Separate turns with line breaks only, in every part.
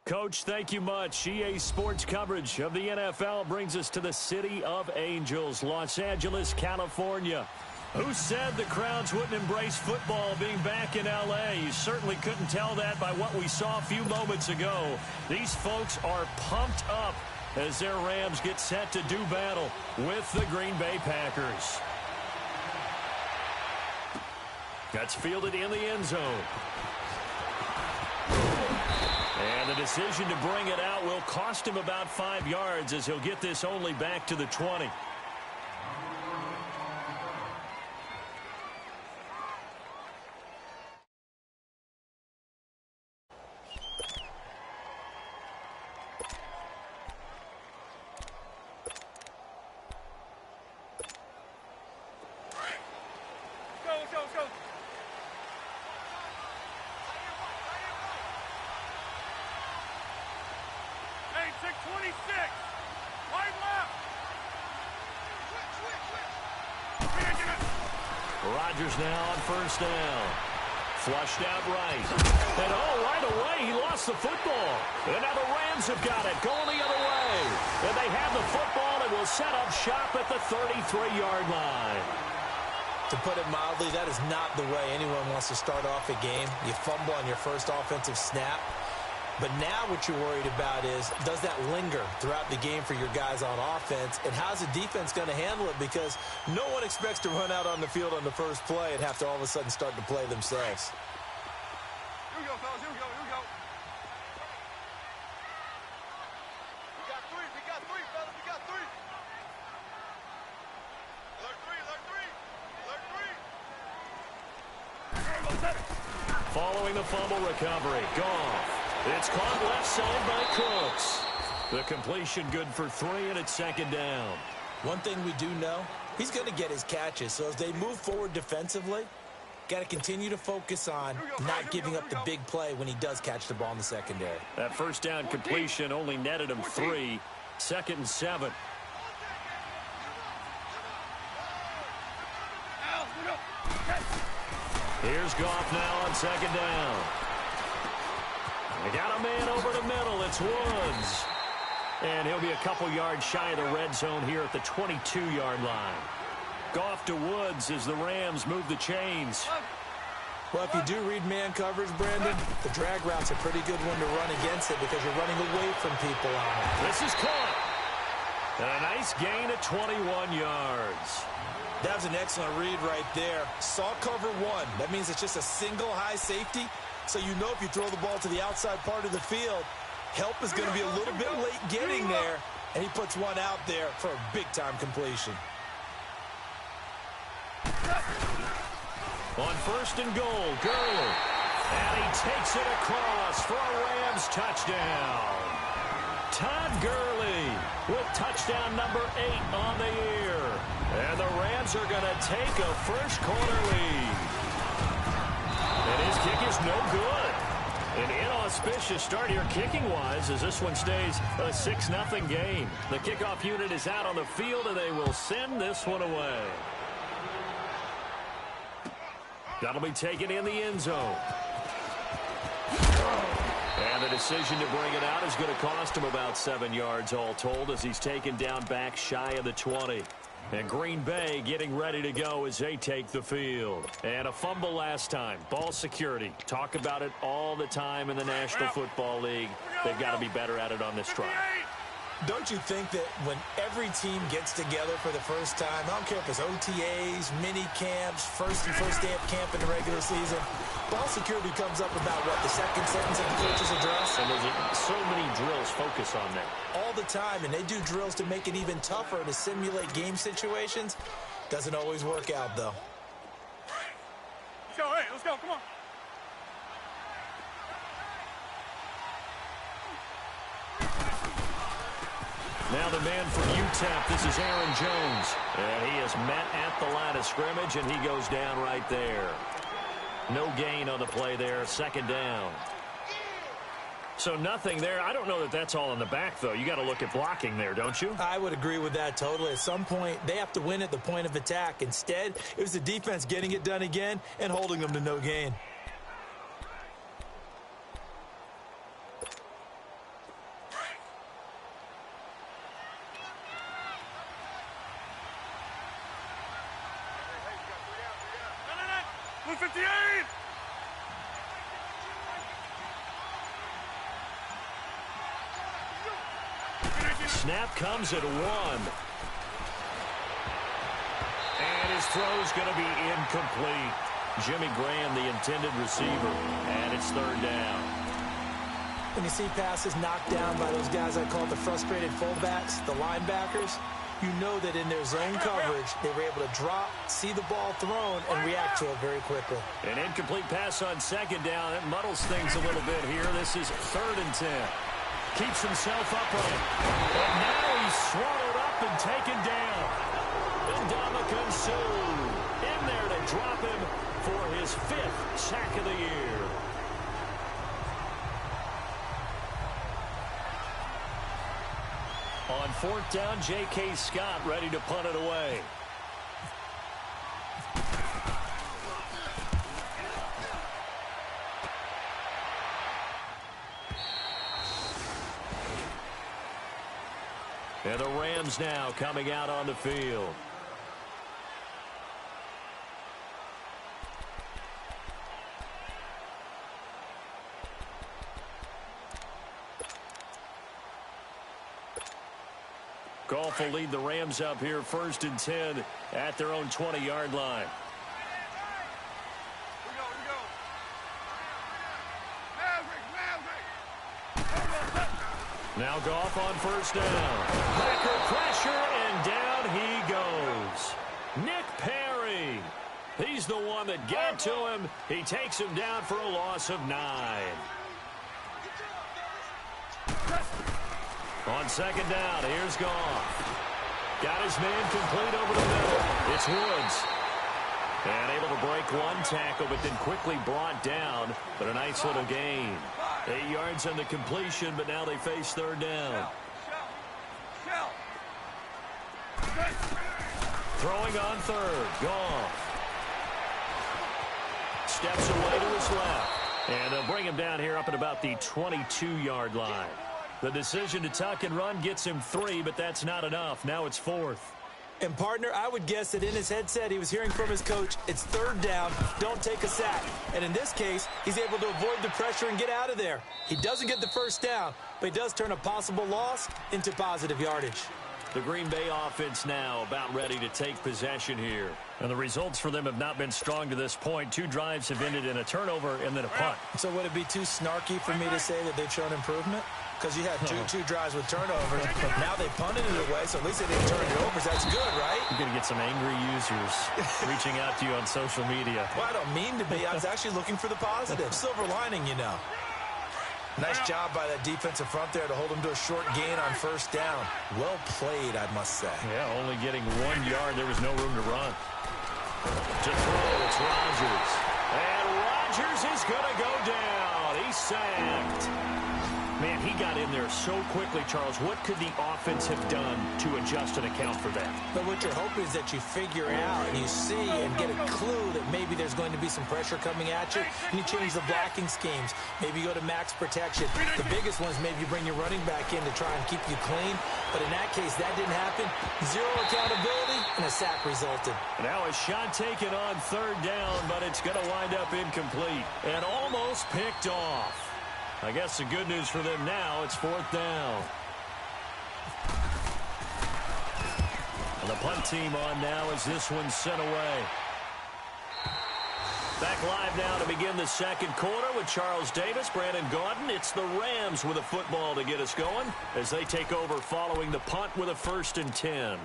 Coach, thank you much. EA Sports coverage of the NFL brings us to the City of Angels, Los Angeles, California. Who said the crowds wouldn't embrace football being back in L.A.? You certainly couldn't tell that by what we saw a few moments ago. These folks are pumped up as their Rams get set to do battle with the Green Bay Packers. That's fielded in the end zone. And the decision to bring it out will cost him about 5 yards as he'll get this only back to the 20. Rodgers now on first down. Flushed out right. And right away, he lost the football. And now the Rams have got it, going the other way. And they have the football and will set up shop at the 33-yard line.
To put it mildly, that is not the way anyone wants to start off a game. You fumble on your first offensive snap. But now what you're worried about is, does that linger throughout the game for your guys on offense? And how's the defense going to handle it? Because no one expects to run out on the field on the first play and have to all of a sudden start to play themselves.
Here we go, fellas. Here we go. Here we go. We got three, fellas. We got three. Alert three.
Following the fumble recovery. Goff. It's caught left side by Cooks. The completion good for 3, and it's second down.
One thing we do know, he's going to get his catches. So as they move forward defensively, got to continue to focus on not giving up the big play when he does catch the ball in the secondary.
That first down completion only netted him 3. 2nd and 7. Here's Goff now on second down. They got a man over the middle. It's Woods. And he'll be a couple yards shy of the red zone here at the 22-yard line. Goff to Woods as the Rams move the chains.
Well, if you do read man coverage, Brandon, the drag route's a pretty good one to run against it because you're running away from people on it.
This is caught. And a nice gain of 21 yards.
That was an excellent read right there. Saw cover 1. That means it's just a single high safety. So you know if you throw the ball to the outside part of the field, help is going to be a little bit late getting there. And he puts one out there for a big-time completion.
On first and goal, Gurley. And he takes it across for a Rams touchdown. Todd Gurley with touchdown number 8 on the year. And the Rams are going to take a first quarter lead. And his kick is no good. An inauspicious start here kicking-wise as this one stays a 6-0 game. The kickoff unit is out on the field, and they will send this one away. That'll be taken in the end zone. And the decision to bring it out is going to cost him about 7 yards all told as he's taken down back shy of the 20. And Green Bay getting ready to go as they take the field. And a fumble last time. Ball security. Talk about it all the time in the National Football League. They've got to be better at it on this drive.
Don't you think that when every team gets together for the first time, I don't care if it's OTAs, mini camps, first day of camp in the regular season, ball security comes up about, what, the second sentence of the coach's address?
And there's so many drills focus on that.
All the time, and they do drills to make it even tougher to simulate game situations. Doesn't always work out, though.
Let's go, come on.
Now the man from UTEP, this is Aaron Jones. And he is met at the line of scrimmage, and he goes down right there. No gain on the play there, second down. So nothing there. I don't know that that's all in the back, though. You got to look at blocking there, don't you?
I would agree with that totally. At some point, they have to win at the point of attack. Instead, it was the defense getting it done again and holding them to no gain.
258!
Snap comes at 1. And his throw's going to be incomplete. Jimmy Graham, the intended receiver, and it's third down.
When you see passes knocked down by those guys I call the frustrated fullbacks, the linebackers, you know that in their zone coverage, they were able to drop, see the ball thrown, and react to it very quickly.
An incomplete pass on second down. It muddles things a little bit here. This is 3rd and 10. Keeps himself upright. But now he's swallowed up and taken down. Ndamukong Suh in there to drop him for his 5th sack of the year. On 4th down, J.K. Scott ready to punt it away. And the Rams now coming out on the field. Goff will lead the Rams up here 1st and 10 at their own 20-yard line. Now Goff on 1st down. Packer pressure, and down he goes. Nick Perry. He's the one that got to him. He takes him down for a loss of 9. On 2nd down, here's Goff. Got his man complete over the middle. It's Woods. And able to break one tackle, but then quickly brought down. But a nice little gain. 8 yards on the completion, but now they face 3rd down. Throwing on 3rd, Goff. Steps away to his left. And they'll bring him down here up at about the 22-yard line. The decision to tuck and run gets him 3, but that's not enough. Now it's 4th.
And, partner, I would guess that in his headset he was hearing from his coach, it's 3rd down, don't take a sack. And in this case, he's able to avoid the pressure and get out of there. He doesn't get the 1st down, but he does turn a possible loss into positive yardage.
The Green Bay offense now about ready to take possession here. And the results for them have not been strong to this point. 2 drives have ended in a turnover and then a punt.
So would it be too snarky for me to say that they've shown improvement? Because you had two drives with turnovers. Now they punted it away, so at least they didn't turn it over. That's good, right?
You're going to get some angry users reaching out to you on social media.
Well, I don't mean to be. I was actually looking for the positive. Silver lining, you know. Nice job by that defensive front there to hold him to a short gain on 1st down. Well played, I must say.
Yeah, only getting 1 yard. There was no room to run. To throw, it's Rodgers. And Rodgers is going to go down. He's sacked. Man, he got in there so quickly, Charles. What could the offense have done to adjust and account for that?
But what you're hoping is that you figure out and you see and get a clue that maybe there's going to be some pressure coming at you, and you change the blocking schemes. Maybe you go to max protection. The biggest one is maybe you bring your running back in to try and keep you clean. But in that case, that didn't happen. 0 accountability, and a sack resulted.
Now a shot taken on 3rd down, but it's going to wind up incomplete and almost picked off. I guess the good news for them now, it's 4th down. And the punt team on now as this one's sent away. Back live now to begin the 2nd quarter with Charles Davis, Brandon Gaudin. It's the Rams with a football to get us going as they take over following the punt with a 1st and 10.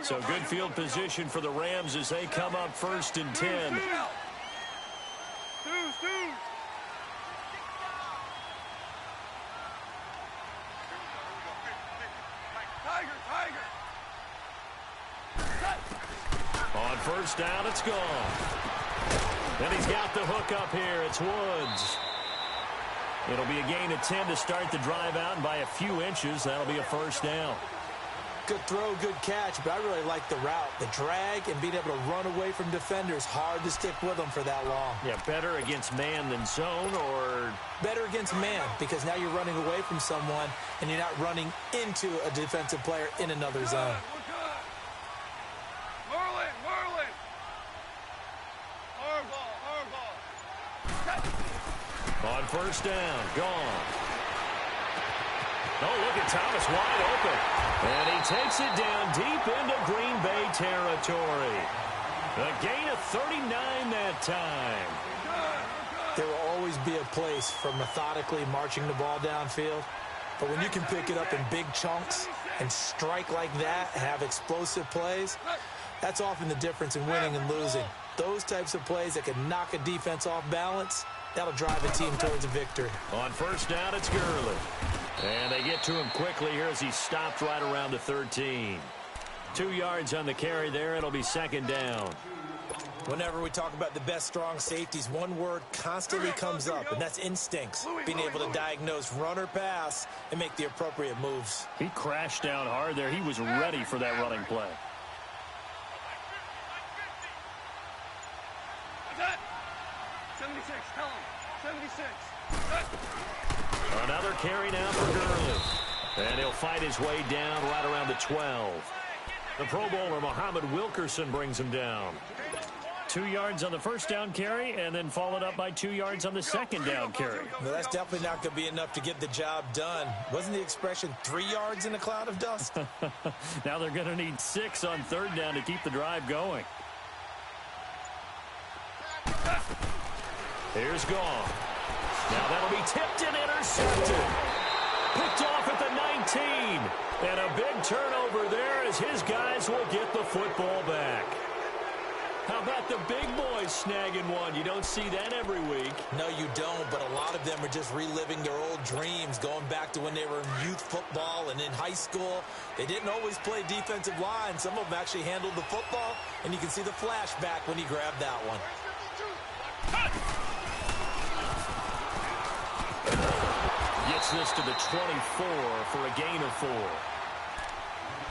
So good field position for the Rams as they come up 1st and 10. On 1st down, it's gone. Then he's got the hook up here. It's Woods. It'll be a gain of 10 to start the drive out, and by a few inches, that'll be a 1st down.
Good throw, good catch, but I really like the route, the drag, and being able to run away from defenders. Hard to stick with them for that long.
Yeah, better against man than zone, or?
Better against man, because now you're running away from someone, and you're not running into a defensive player in another zone.
On first down, gone. Oh, look at Thomas wide open. And he takes it down deep into Green Bay territory. A gain of 39 that time.
There will always be a place for methodically marching the ball downfield. But when you can pick it up in big chunks and strike like that, have explosive plays, that's often the difference in winning and losing. Those types of plays that can knock a defense off balance, that'll drive a team towards a victory.
On first down, it's Gurley. And they get to him quickly here as he stopped right around the 13. 2 yards on the carry there. It'll be second down.
Whenever we talk about the best strong safeties, one word constantly comes up, and that's instincts. Being able to diagnose run or pass and make the appropriate moves.
He crashed down hard there. He was ready for that running play.
76, tell him. 76.
Another carry now for Gurley. And he'll fight his way down right around the 12. The Pro Bowler, Muhammad Wilkerson, brings him down. 2 yards on the first down carry, and then followed up by 2 yards on the second down carry.
No, that's definitely not going to be enough to get the job done. Wasn't the expression 3 yards in a cloud of dust?
Now they're going to need 6 on third down to keep the drive going. Here's Gone. Now that'll be tipped and intercepted. Picked off at the 19. And a big turnover there as his guys will get the football back. How about the big boys snagging one? You don't see that every week.
No, you don't, but a lot of them are just reliving their old dreams, going back to when they were in youth football and in high school. They didn't always play defensive line. Some of them actually handled the football, and you can see the flashback when he grabbed that one.
Gets this to the 24 for a gain of 4.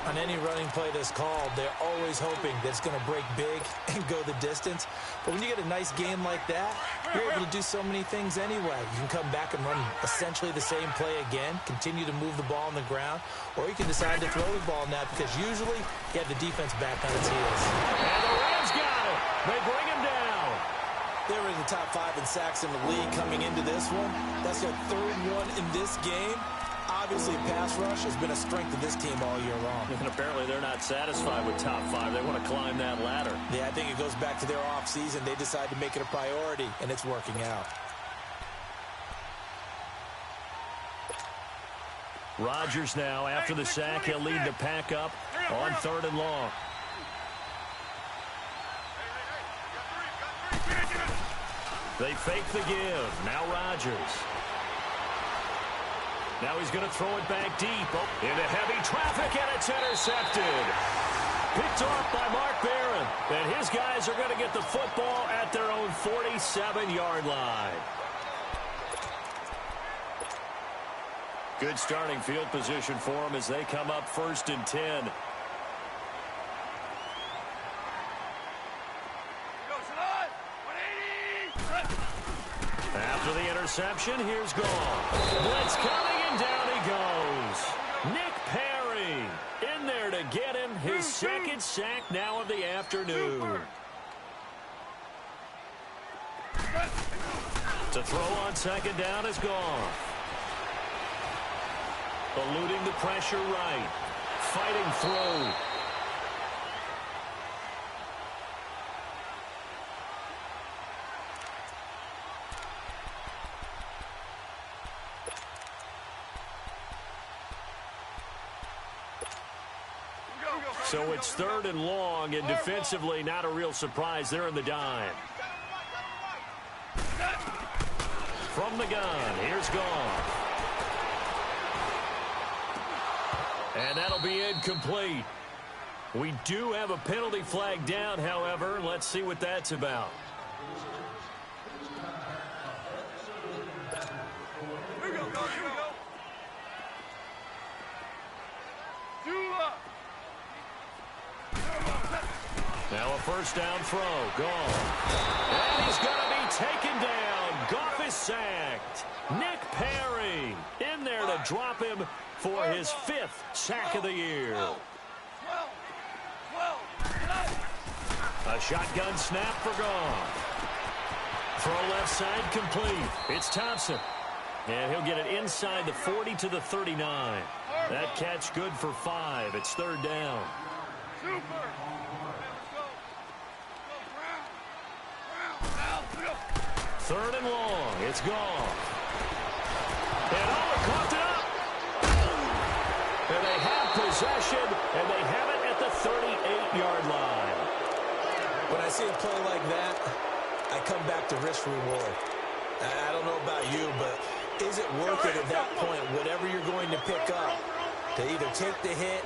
On any running play that's called, they're always hoping that it's going to break big and go the distance. But when you get a nice game like that, you're able to do so many things anyway. You can come back and run essentially the same play again, continue to move the ball on the ground, or you can decide to throw the ball now because usually you have the defense back on its heels.
And the Rams got it. They bring him down.
They were in the top 5 in sacks in the league coming into this one. That's their third one in this game. Obviously, pass rush has been a strength of this team all year long.
And apparently they're not satisfied with top 5. They want to climb that ladder.
Yeah, I think it goes back to their offseason. They decide to make it a priority, and it's working out.
Rodgers now, after the sack, he'll lead the pack up on 3rd and long. They fake the give. Now Rodgers. Now he's going to throw it back deep. Into heavy traffic, and it's intercepted. Picked off by Mark Barron. And his guys are going to get the football at their own 47-yard line. Good starting field position for them as they come up 1st and 10. After the interception, here's Gone. Blitz coming, and down he goes. Nick Perry in there to get him his second sack now of the afternoon. To throw on 2nd down is Gone. Eluding the pressure right. Fighting through. So it's 3rd and long, and defensively not a real surprise. They're in the dime. From the gun, here's Gone. And that'll be incomplete. We do have a penalty flag down, however. Let's see what that's about.
Here we go.
Now a 1st down throw. Gone. And he's going to be taken down. Goff is sacked. Nick Perry in there to drop him for his 5th sack of the year. A shotgun snap for Goff. Throw left side complete. It's Thompson. And he'll get it inside the 40 to the 39. That catch good for 5. It's third down. Third and long. It's gone. And coughed it up. And they have possession, and they have it at the 38-yard line.
When I see a play like that, I come back to risk reward. I don't know about you, but is it worth it at that point, whatever you're going to pick up, to either take the hit,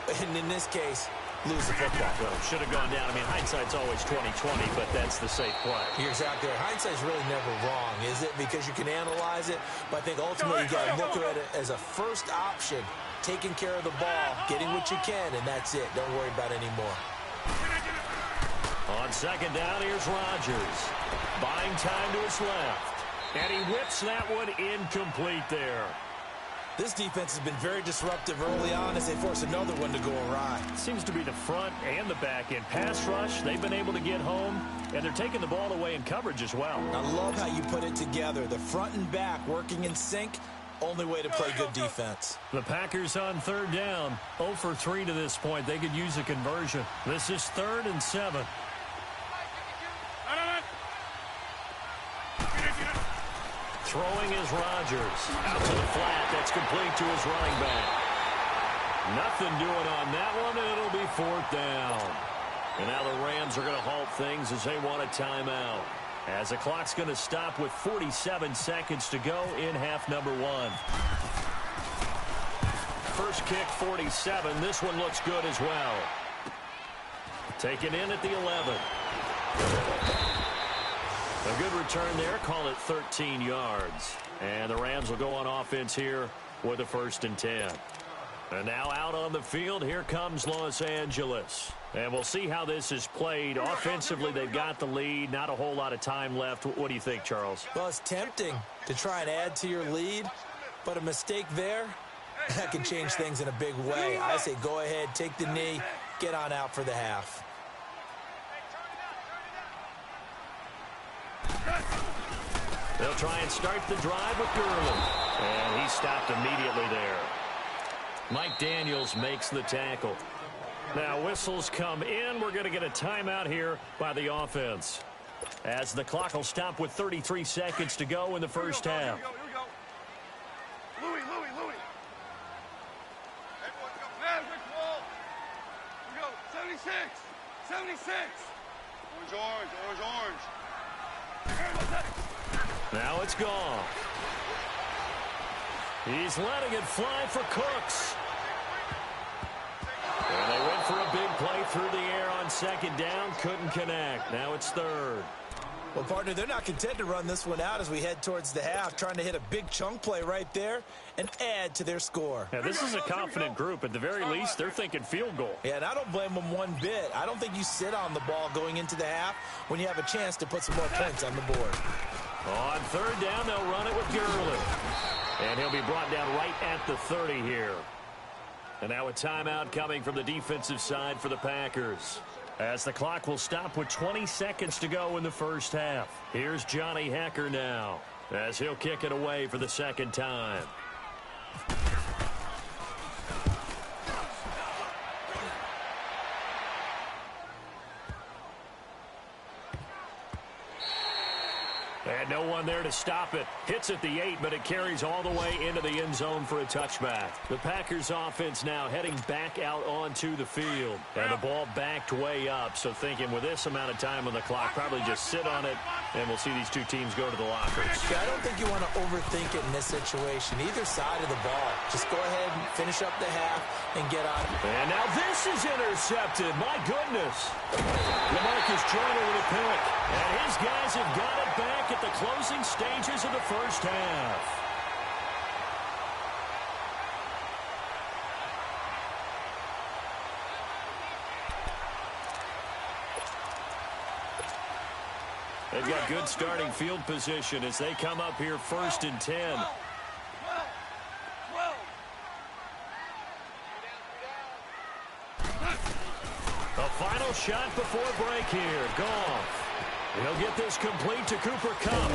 and in this case, lose the football?
Well, should have gone down. I mean, hindsight's always 20/20, but that's the safe play.
You're exactly right. Hindsight's really never wrong, is it? Because you can analyze it, but I think ultimately you got to look at it as a first option, taking care of the ball, getting what you can, and that's it. Don't worry about it anymore.
On second down, here's Rodgers. Buying time to his left. And he whips that one incomplete there.
This defense has been very disruptive early on as they force another one to go awry.
Seems to be the front and the back end. Pass rush, they've been able to get home, and they're taking the ball away in coverage as well.
I love how you put it together. The front and back working in sync. Only way to play good defense.
The Packers on third down. 0 for 3 to this point. They could use a conversion. This is 3rd and 7. Throwing is Rodgers. Out to the flat. That's complete to his running back. Nothing doing on that one, and it'll be 4th down. And now the Rams are going to halt things as they want a timeout. As the clock's going to stop with 47 seconds to go in half number 1. First kick, 47. This one looks good as well. Taken in at the 11. A good return there. Call it 13 yards. And the Rams will go on offense here with a 1st and 10. And now out on the field, here comes Los Angeles. And we'll see how this is played. Offensively, they've got the lead. Not a whole lot of time left. What do you think, Charles?
Well, it's tempting to try and add to your lead, but a mistake there, that can change things in a big way. I say go ahead, take the knee, get on out for the half.
They'll try and start the drive with Gurley. And he stopped immediately there. Mike Daniels makes the tackle. Now whistles come in. We're going to get a timeout here by the offense. As the clock will stop with 33 seconds to go in the first half.
Here we go. Louis. Everyone go. Man, Rick Wall. Here we go. 76. Orange.
Now it's gone. He's letting it fly for Cooks. And they went for a big play through the air on second down. Couldn't connect. Now it's 3rd.
Well, partner, they're not content to run this one out as we head towards the half, trying to hit a big chunk play right there and add to their score.
Now, this is a confident group. At the very least, they're thinking field goal.
Yeah, and I don't blame them one bit. I don't think you sit on the ball going into the half when you have a chance to put some more points on the board.
On third down, they'll run it with Gurley. And he'll be brought down right at the 30 here. And now a timeout coming from the defensive side for the Packers. As the clock will stop with 20 seconds to go in the first half. Here's Johnny Hekker now as he'll kick it away for the second time. And no one there to stop it. Hits at the 8, but it carries all the way into the end zone for a touchback. The Packers offense now heading back out onto the field. And the ball backed way up. So thinking with this amount of time on the clock, probably just sit on it, and we'll see these two teams go to the lockers.
Yeah, I don't think you want to overthink it in this situation. Either side of the ball. Just go ahead and finish up the half and get on.
And now this is intercepted. My goodness. LaMarcus Joyner with a pick. And his guys have got it back at the closing stages of the first half. They've got good starting field position as they come up here 1st and 10. A final shot before break here. Goff. He'll get this complete to Cooper Kupp.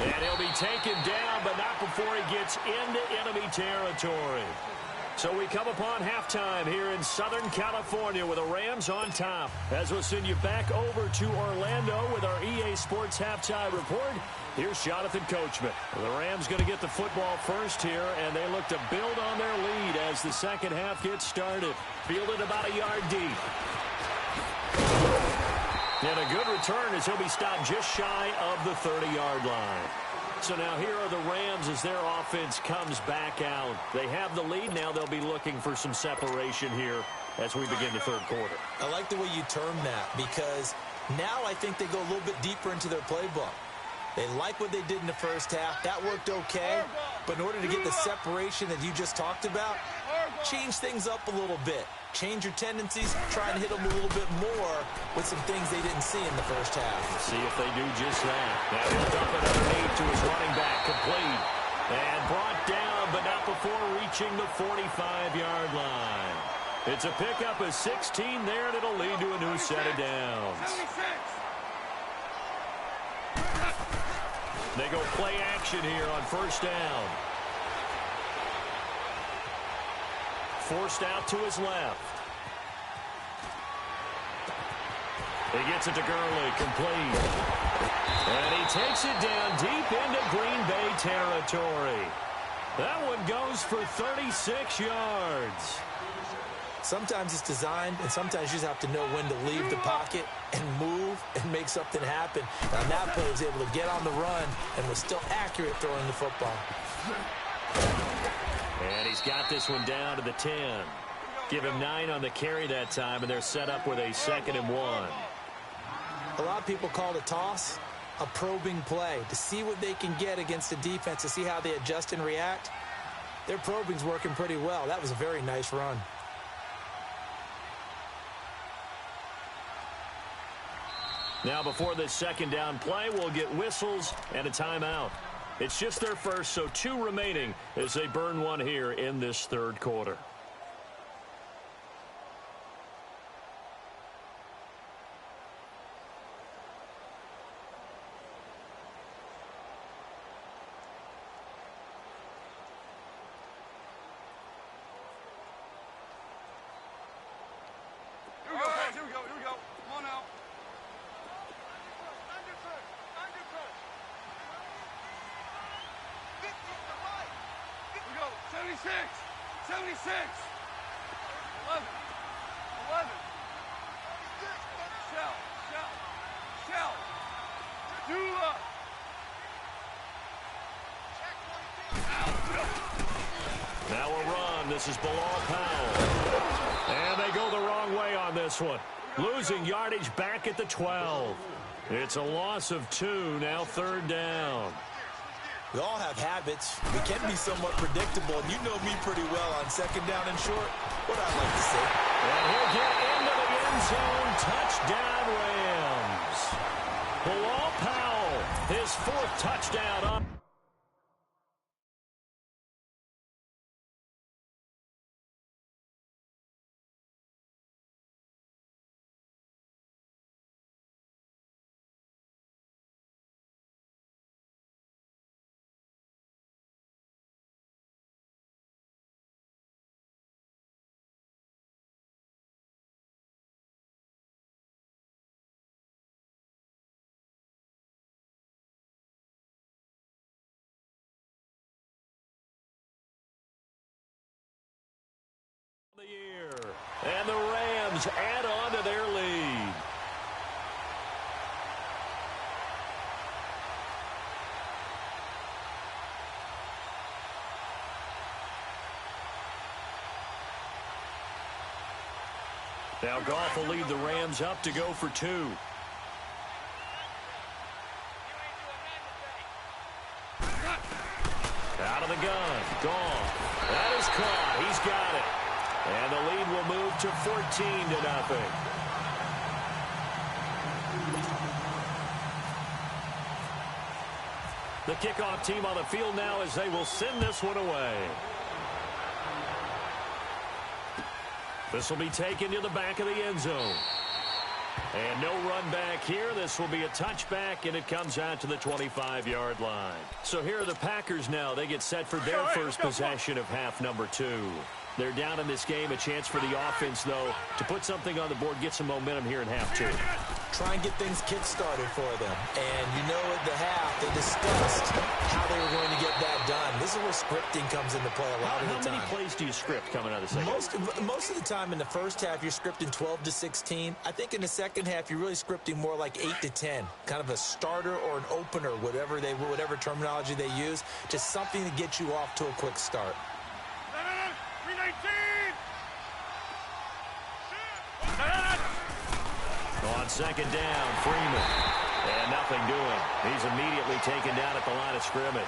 And he'll be taken down, but not before he gets into enemy territory. So we come upon halftime here in Southern California with the Rams on top. As we'll send you back over to Orlando with our EA Sports halftime report, here's Jonathan Coachman. The Rams going to get the football first here, and they look to build on their lead as the second half gets started. Fielded about a yard deep. And a good return as he'll be stopped just shy of the 30-yard line. So now here are the Rams as their offense comes back out. They have the lead. Now they'll be looking for some separation here as we begin the third quarter.
I like the way you term that because now I think they go a little bit deeper into their playbook. They like what they did in the first half. That worked okay. But in order to get the separation that you just talked about, change things up a little bit. Change your tendencies, try and hit them a little bit more with some things they didn't see in the first half.
See if they do just that. Now he'll dump it underneath to his running back, complete. And brought down, but not before reaching the 45-yard line. It's a pickup of 16 there, and it'll lead to a new set of downs. They go play action here on first down. Forced out to his left. He gets it to Gurley, complete. And he takes it down deep into Green Bay territory. That one goes for 36 yards.
Sometimes it's designed, and sometimes you just have to know when to leave the pocket and move and make something happen. Now, that player was able to get on the run and was still accurate throwing the football.
And he's got this one down to the 10. Give him 9 on the carry that time, and they're set up with a 2nd and 1.
A lot of people call it a toss, a probing play, to see what they can get against the defense, to see how they adjust and react. Their probing's working pretty well. That was a very nice run.
Now, before this second down play, we'll get whistles and a timeout. It's just their first, so 2 remaining as they burn one here in this third quarter.
Here we go. Come on now. 76. 11. Shell. Do up.
Now a run. This is Bilal Powell. And they go the wrong way on this one. Losing yardage back at the 12. It's a loss of 2. Now third down.
We all have habits. We can be somewhat predictable, and you know me pretty well on second down and short. What I'd like to see.
And he'll get into the end zone. Touchdown, Rams. Bilal Powell, his 4th touchdown on. The year. And the Rams add on to their lead. Now Goff will lead the Rams up to go for 2. Out of the gun. Goff. That is caught. He's got it. And the lead will move to 14-0. The kickoff team on the field now as they will send this one away. This will be taken to the back of the end zone. And no run back here. This will be a touchback, and it comes out to the 25-yard line. So here are the Packers now. They get set for their first possession of half number 2. They're down in this game. A chance for the offense, though, to put something on the board, get some momentum here in half 2.
Try and get things kick-started for them. And you know at the half, they discussed how they were going to get that done. This is where scripting comes into play a lot of the time.
How many plays do you script coming out of the second?
Most of the time in the first half, you're scripting 12 to 16. I think in the second half, you're really scripting more like 8 to 10. Kind of a starter or an opener, whatever terminology they use. Just something to get you off to a quick start.
On second down, Freeman. And nothing doing. He's immediately taken down at the line of scrimmage.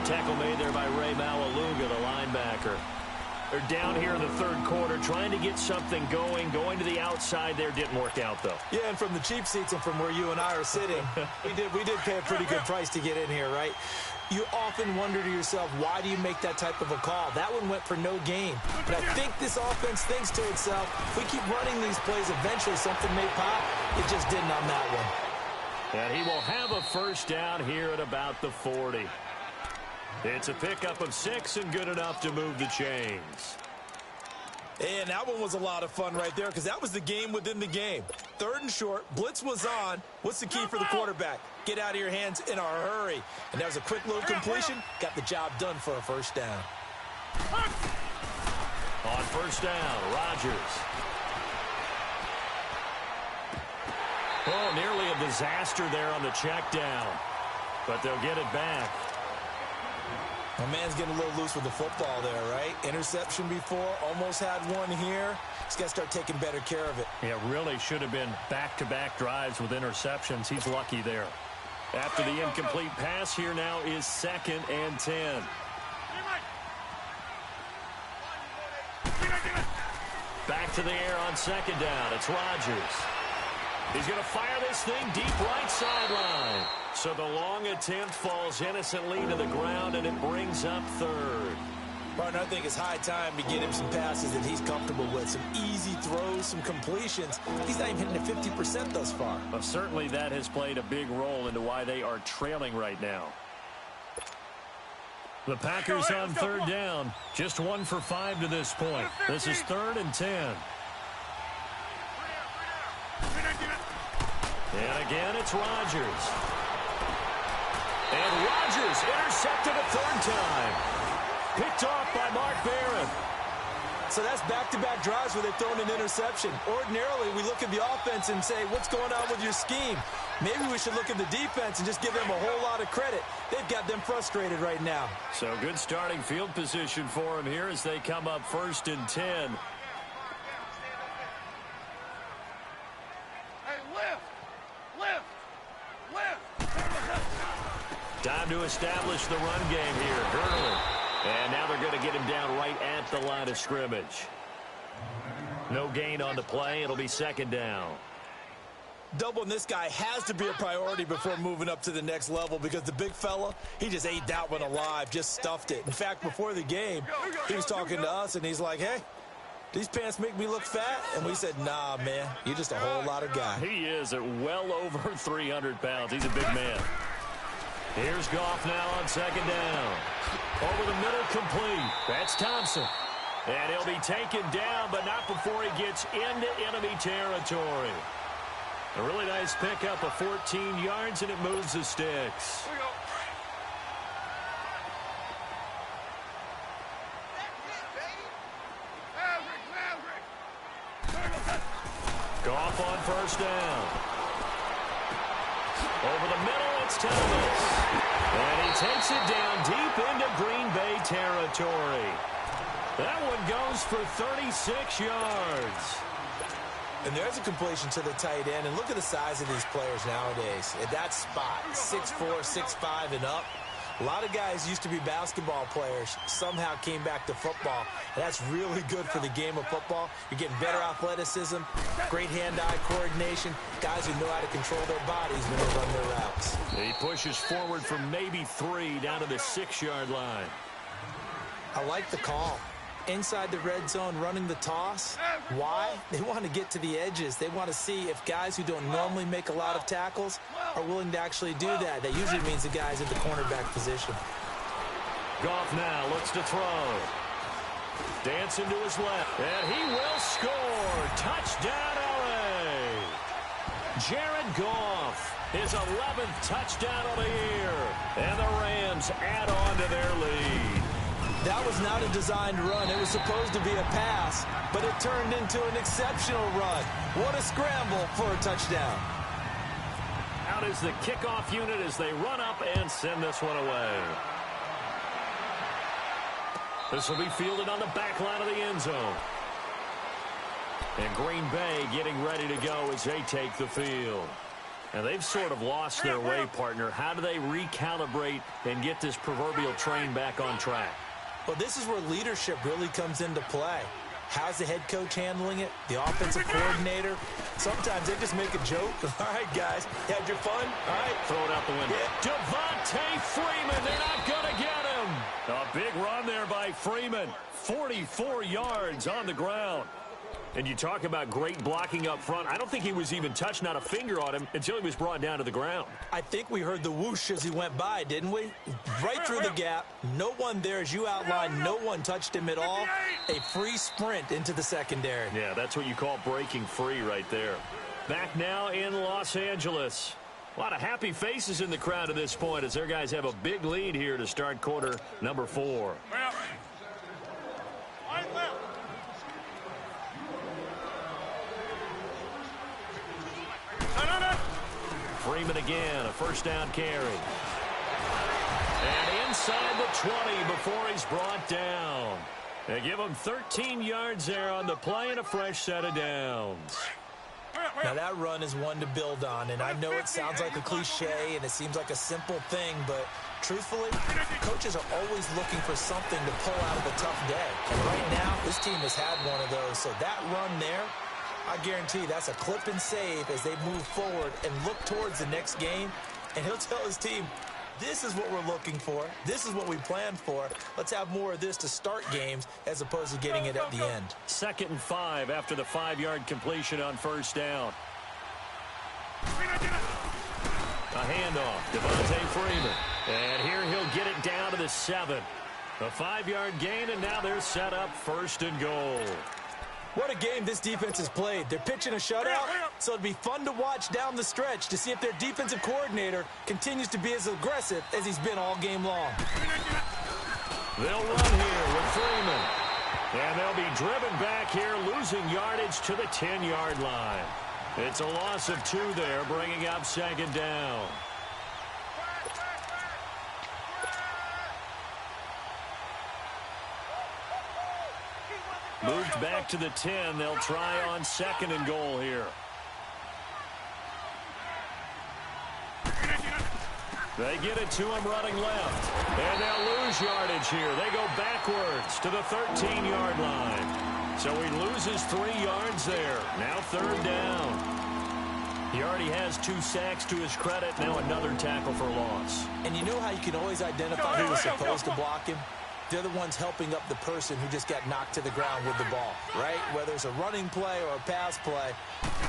Tackle made there by Ray Maualuga, the linebacker. They're down here in the third quarter, trying to get something going. Going to the outside there didn't work out, though.
Yeah, and from the cheap seats and from where you and I are sitting, we did pay a pretty good price to get in here, right? You often wonder to yourself, why do you make that type of a call? That one went for no gain. But I think this offense thinks to itself, if we keep running these plays, eventually something may pop. It just didn't on that one.
And he will have a first down here at about the 40. It's a pickup of 6 and good enough to move the chains.
And that one was a lot of fun right there because that was the game within the game. Third and short, blitz was on. What's the key for the quarterback? Get out of your hands in a hurry. And that was a quick little completion. Got the job done for a first down.
On first down, Rodgers. Oh, nearly a disaster there on the check down. But they'll get it back.
My man's getting a little loose with the football there, right? Interception before, almost had one here. He's got to start taking better care of it.
Yeah, really should have been back-to-back drives with interceptions. He's lucky there. After the incomplete pass, here now is 2nd and 10. Back to the air on second down. It's Rodgers. He's going to fire this thing deep right sideline. So the long attempt falls innocently to the ground, and it brings up 3rd.
Partner, I think it's high time to get him some passes that he's comfortable with. Some easy throws, some completions. He's not even hitting the 50% thus far.
Well, certainly that has played a big role into why they are trailing right now. The Packers on 3rd down. Just 1 for 5 to this point. This is 3rd and 10. And again, it's Rodgers. And Rodgers intercepted a 3rd time. Picked off by Mark Barron.
So that's back-to-back drives where they've thrown an interception. Ordinarily, we look at the offense and say, what's going on with your scheme? Maybe we should look at the defense and just give them a whole lot of credit. They've got them frustrated right now.
So good starting field position for them here as they come up 1st and 10.
Hey, lift!
Time to establish the run game here. Gurley. And now they're going to get him down right at the line of scrimmage. No gain on the play. It'll be 2nd down.
Doubling this guy has to be a priority before moving up to the next level because the big fella, he just ate that one alive, just stuffed it. In fact, before the game, he was talking to us, and he's like, hey, these pants make me look fat? And we said, nah, man, you're just a whole lot of guy.
He is at well over 300 pounds. He's a big man. Here's Goff now on 2nd down. Over the middle, complete. That's Thompson. And he'll be taken down, but not before he gets into enemy territory. A really nice pickup of 14 yards, and it moves the sticks.
Here we go.
Goff on first down. Over the middle, it's Thomas. And he takes it down deep into Green Bay territory. That one goes for 36 yards.
And there's a completion to the tight end. And look at the size of these players nowadays. At that spot, 6'4", 6'5", and up. A lot of guys used to be basketball players, somehow came back to football. And that's really good for the game of football. You're getting better athleticism, great hand-eye coordination, guys who know how to control their bodies when they run their routes.
He pushes forward from maybe 3 down to the 6-yard line.
I like the call. inside the red zone running the toss. Why? They want to get to the edges. They want to see if guys who don't normally make a lot of tackles are willing to actually do that. That usually means the guys at the cornerback position.
Goff now looks to throw. Dancing to his left. And he will score. Touchdown, LA. Jared Goff, his 11th touchdown of the year. And the Rams add on to their lead.
That was not a designed run. It was supposed to be a pass, but it turned into an exceptional run. What a scramble for a touchdown.
Out is the kickoff unit as they run up and send this one away. This will be fielded on the back line of the end zone. And Green Bay getting ready to go as they take the field. And they've sort of lost their way, partner. How do they recalibrate and get this proverbial train back on track?
Well, this is where leadership really comes into play. How's the head coach handling it? The offensive coordinator? Sometimes they just make a joke. All right, guys, had your fun? All right.
Throw it out the window.
Yeah.
Devontae Freeman, they're not going to get him. A big run there by Freeman. 44 yards on the ground. And you talk about great blocking up front. I don't think he was even touched, not a finger on him, until he was brought down to the ground.
I think we heard the whoosh as he went by, didn't we? Right through the gap. No one there, as you outlined. No one touched him at all. A free sprint into the secondary.
Yeah, that's what you call breaking free right there. Back now in Los Angeles. A lot of happy faces in the crowd at this point as their guys have a big lead here to start quarter number 4. Freeman again, a first down carry. And inside the 20 before he's brought down. They give him 13 yards there on the play and a fresh set of downs.
Now that run is one to build on, and I know it sounds like a cliche and it seems like a simple thing, but truthfully, coaches are always looking for something to pull out of a tough day. And right now, this team has had one of those, so that run there, I guarantee that's a clip and save as they move forward and look towards the next game. And he'll tell his team, this is what we're looking for. This is what we planned for. Let's have more of this to start games as opposed to getting it at the end.
2nd and 5 after the 5-yard completion on first down. A handoff, Devontae Freeman. And here he'll get it down to the 7. A 5-yard gain, and now they're set up 1st and goal.
What a game this defense has played. They're pitching a shutout, so it'd be fun to watch down the stretch to see if their defensive coordinator continues to be as aggressive as he's been all game long.
They'll run here with Freeman. And they'll be driven back here, losing yardage to the 10-yard line. It's a loss of 2 there, bringing up 2nd down. Moved back to the 10. They'll try on 2nd and goal here. They get it to him running left. And they'll lose yardage here. They go backwards to the 13-yard line. So he loses 3 yards there. Now 3rd down. He already has 2 sacks to his credit. Now another tackle for loss.
And you know how you can always identify who was supposed to block him? They're the ones helping up the person who just got knocked to the ground with the ball, right? Whether it's a running play or a pass play,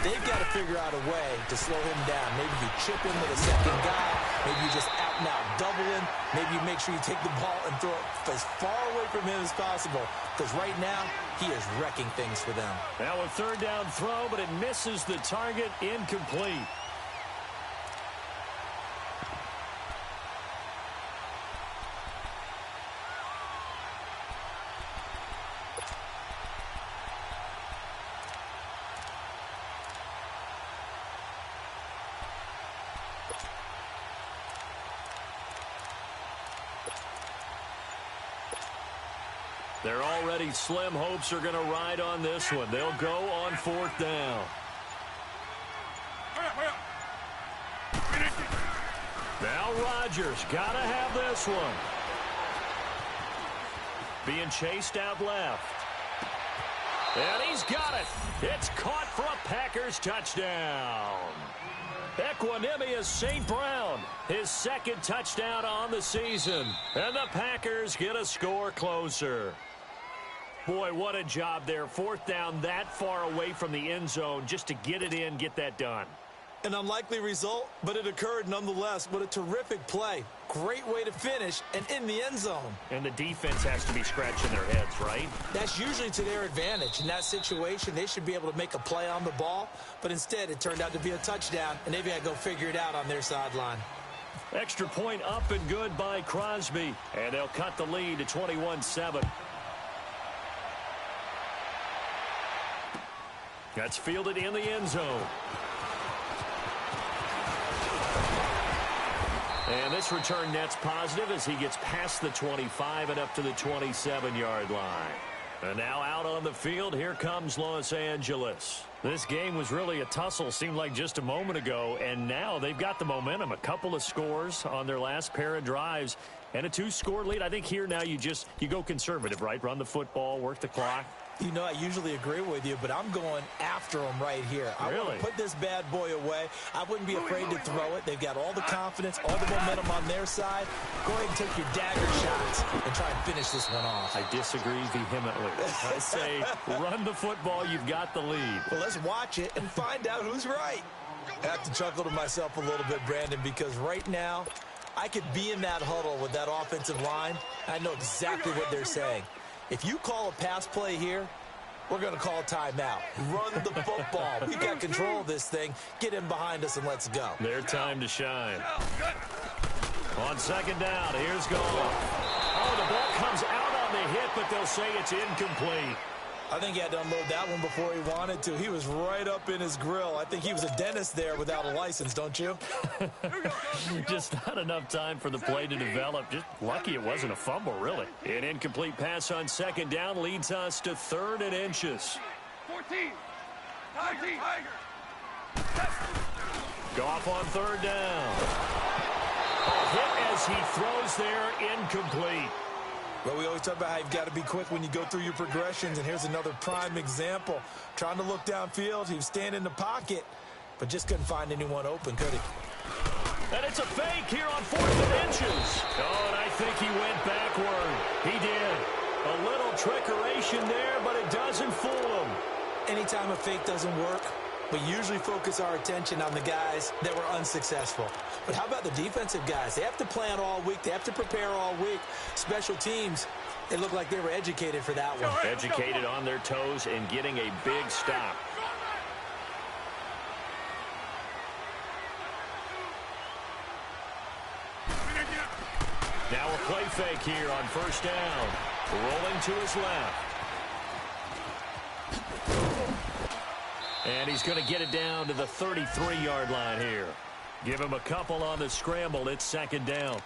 they've got to figure out a way to slow him down. Maybe you chip him with a second guy. Maybe you just out and out double him. Maybe you make sure you take the ball and throw it as far away from him as possible. Because right now, he is wrecking things for them.
Now a 3rd down throw, but it misses the target, incomplete. Their already slim hopes are going to ride on this one. They'll go on 4th down. Now Rodgers got to have this one. Being chased out left. And he's got it. It's caught for a Packers touchdown. Equanimous St. Brown, his 2nd touchdown on the season. And the Packers get a score closer. Boy, what a job there. Fourth down that far away from the end zone just to get it in, get that done.
An unlikely result, but it occurred nonetheless. What a terrific play. Great way to finish and in the end zone.
And the defense has to be scratching their heads, right?
That's usually to their advantage. In that situation, they should be able to make a play on the ball, but instead it turned out to be a touchdown, and they've got to go figure it out on their sideline.
Extra point up and good by Crosby, and they'll cut the lead to 21-7. That's fielded in the end zone. And this return net's positive as he gets past the 25 and up to the 27-yard line. And now out on the field, here comes Los Angeles. This game was really a tussle, seemed like just a moment ago, and now they've got the momentum. A couple of scores on their last pair of drives and a 2-score lead. I think here now you go conservative, right? Run the football, work the clock.
You know, I usually agree with you, but I'm going after him right here. I want to put this bad boy away. I wouldn't be afraid to throw it. They've got all the confidence, all the momentum on their side. Go ahead and take your dagger shots and try and finish this one off.
I disagree vehemently. I say run the football. You've got the lead.
Well, let's watch it and find out who's right. I have to chuckle to myself a little bit, Brandon, because right now I could be in that huddle with that offensive line. I know exactly what they're saying. If you call a pass play here, we're going to call a timeout. Run the football. We've got control of this thing. Get in behind us and let's go.
Their time to shine. On second down, here's Goff. Oh, the ball comes out on the hit, but they'll say it's incomplete.
I think he had to unload that one before he wanted to. He was right up in his grill. I think he was a dentist there without a license, don't you?
Just not enough time for the play to develop. Just lucky it wasn't a fumble, really. An incomplete pass on second down leads us to 3rd and inches.
14. Tiger.
Goff on 3rd down. A hit as he throws there, incomplete.
Well, we always talk about how you've got to be quick when you go through your progressions, and here's another prime example. Trying to look downfield, he was standing in the pocket, but just couldn't find anyone open, could he?
And it's a fake here on 4th and inches. Oh, and I think he went backward. He did. A little trickeration there, but it doesn't fool him.
Anytime a fake doesn't work, we usually focus our attention on the guys that were unsuccessful. But how about the defensive guys? They have to plan all week. They have to prepare all week. Special teams, they look like they were educated for that one.
Educated on their toes and getting a big stop. Now a play fake here on 1st down. Rolling to his left. And he's going to get it down to the 33-yard line here. Give him a couple on the scramble. It's 2nd down.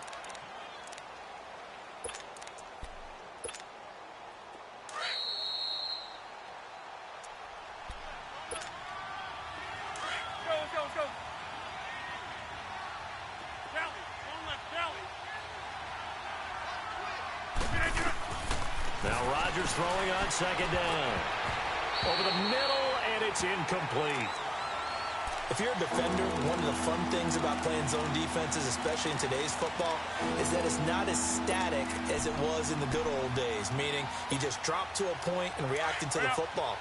Go. Dally. One left, Dally.
Now Rodgers throwing on 2nd down. Over the middle, and it's incomplete.
If you're a defender, one of the fun things about playing zone defenses, especially in today's football, is that it's not as static as it was in the good old days, meaning you just drop to a point and react to the football.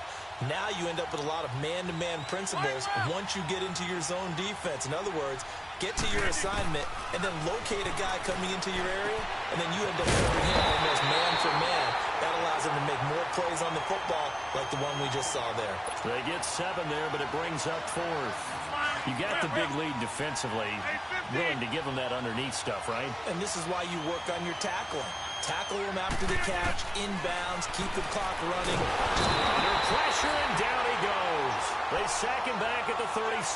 Now you end up with a lot of man-to-man principles once you get into your zone defense. In other words, get to your assignment and then locate a guy coming into your area, and then you end up covering him almost man for man. That allows them to make more plays on the football like the one we just saw there.
They get 7 there, but it brings up 4th. You got the big lead defensively, willing to give them that underneath stuff, right?
And this is why you work on your tackling. Tackle them after the catch, inbounds, keep the clock running.
Under pressure, and down he goes. They sack him back at the 36.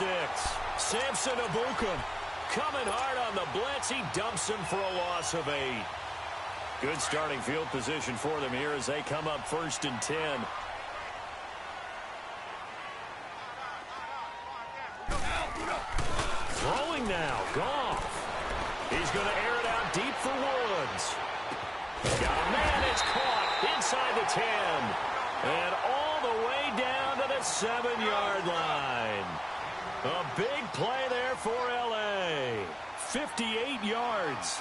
Samson Abukum coming hard on the blitz. He dumps him for a loss of 8. Good starting field position for them here as they come up 1st and 10. Throwing now, Goff. He's going to air it out deep for Woods. Got a man, it's caught inside the 10. And all the way down to the 7-yard line. A big play there for L.A. 58 yards.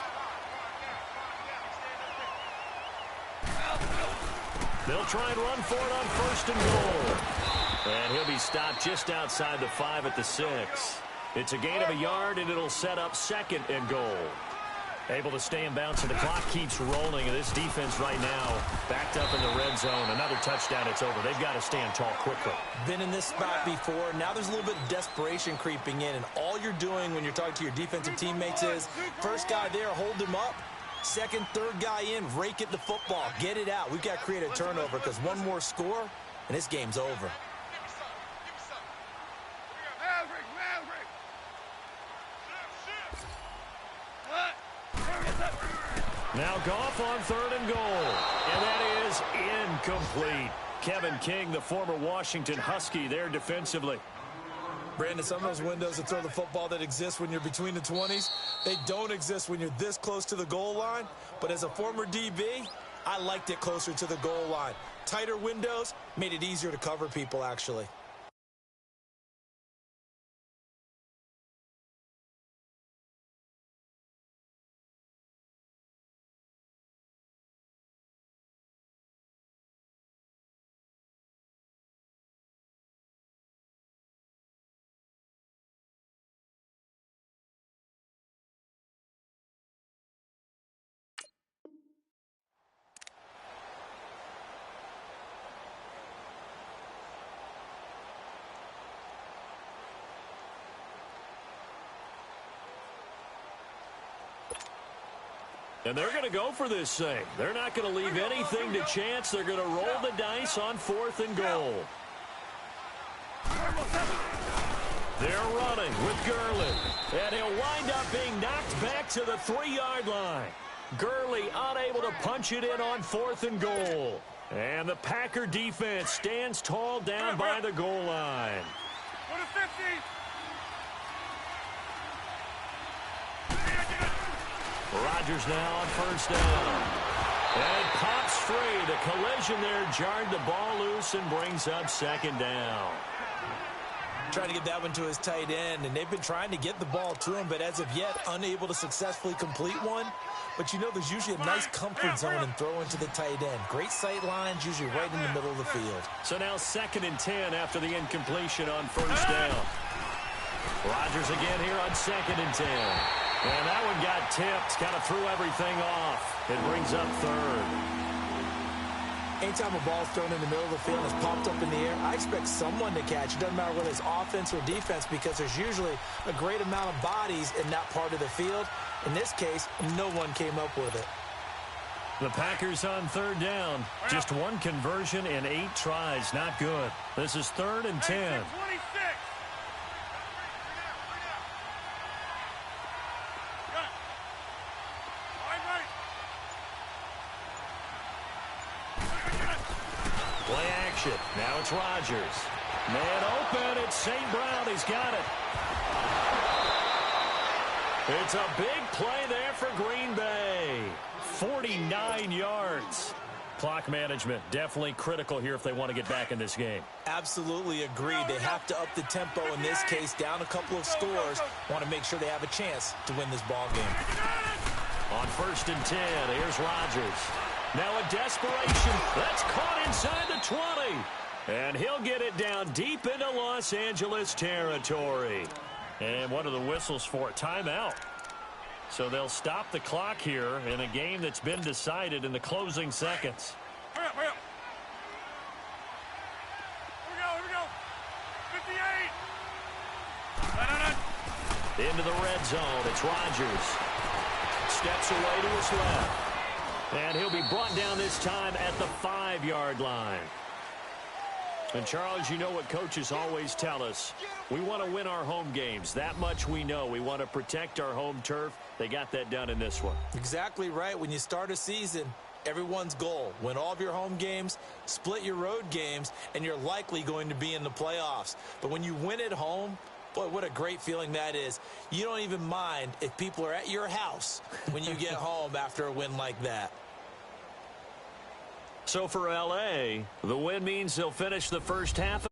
They'll try and run for it on 1st and goal. And he'll be stopped just outside the 5 at the 6. It's a gain of a yard, and it'll set up 2nd and goal. Able to stay in bounds, and the clock keeps rolling. And this defense right now backed up in the red zone. Another touchdown, it's over. They've got to stand tall quickly.
Been in this spot before. Now there's a little bit of desperation creeping in. And all you're doing when you're talking to your defensive teammates is, first guy there, hold him up. Second, third guy in, rake at the football. Get it out. We've got to create a turnover because one more score, and this game's over.
Now Goff on 3rd and goal. And that is incomplete. Kevin King, the former Washington Husky, there defensively.
Brandon, some of those windows to throw the football that exist when you're between the 20s, they don't exist when you're this close to the goal line. But as a former DB, I liked it closer to the goal line. Tighter windows made it easier to cover people, actually.
And they're going to go for this thing. They're not going to leave anything to chance. They're going to roll the dice on 4th and goal. They're running with Gurley. And he'll wind up being knocked back to the 3-yard line. Gurley unable to punch it in on 4th and goal. And the Packer defense stands tall down by the goal line.
Go to 50.
Rodgers now on 1st down. And pops free. The collision there jarred the ball loose and brings up 2nd down.
Trying to get that one to his tight end, and they've been trying to get the ball to him, but as of yet, unable to successfully complete one. But you know there's usually a nice comfort zone in throwing to the tight end. Great sight lines, usually right in the middle of the field.
So now 2nd and 10 after the incompletion on 1st down. Rodgers again here on 2nd and 10. And that one got tipped, kind of threw everything off. It brings up 3rd.
Anytime a ball's thrown in the middle of the field and it's popped up in the air, I expect someone to catch. It doesn't matter whether it's offense or defense because there's usually a great amount of bodies in that part of the field. In this case, no one came up with it.
The Packers on 3rd down. Just one conversion in 8 tries. Not good. This is 3rd and 10.
26.
Play action. Now it's Rodgers. Man open. It's St. Brown. He's got it. It's a big play there for Green Bay. 49 yards. Clock management definitely critical here if they want to get back in this game.
Absolutely agreed. They have to up the tempo in this case, down a couple of scores. Want to make sure they have a chance to win this ball game.
On 1st and 10, here's Rodgers. Now a desperation. That's caught inside the 20. And he'll get it down deep into Los Angeles territory. And what are the whistles for? Timeout. So they'll stop the clock here in a game that's been decided in the closing seconds.
Hurry up, hurry up. Here we go, 58.
Into the red zone. It's Rodgers. Steps away to his left. And he'll be brought down this time at the 5-yard line. And, Charles, you know what coaches always tell us. We want to win our home games. That much we know. We want to protect our home turf. They got that done in this one.
Exactly right. When you start a season, everyone's goal, win all of your home games, split your road games, and you're likely going to be in the playoffs. But when you win at home, boy, what a great feeling that is. You don't even mind if people are at your house when you get home after a win like that.
So for L.A., the win means they'll finish the first half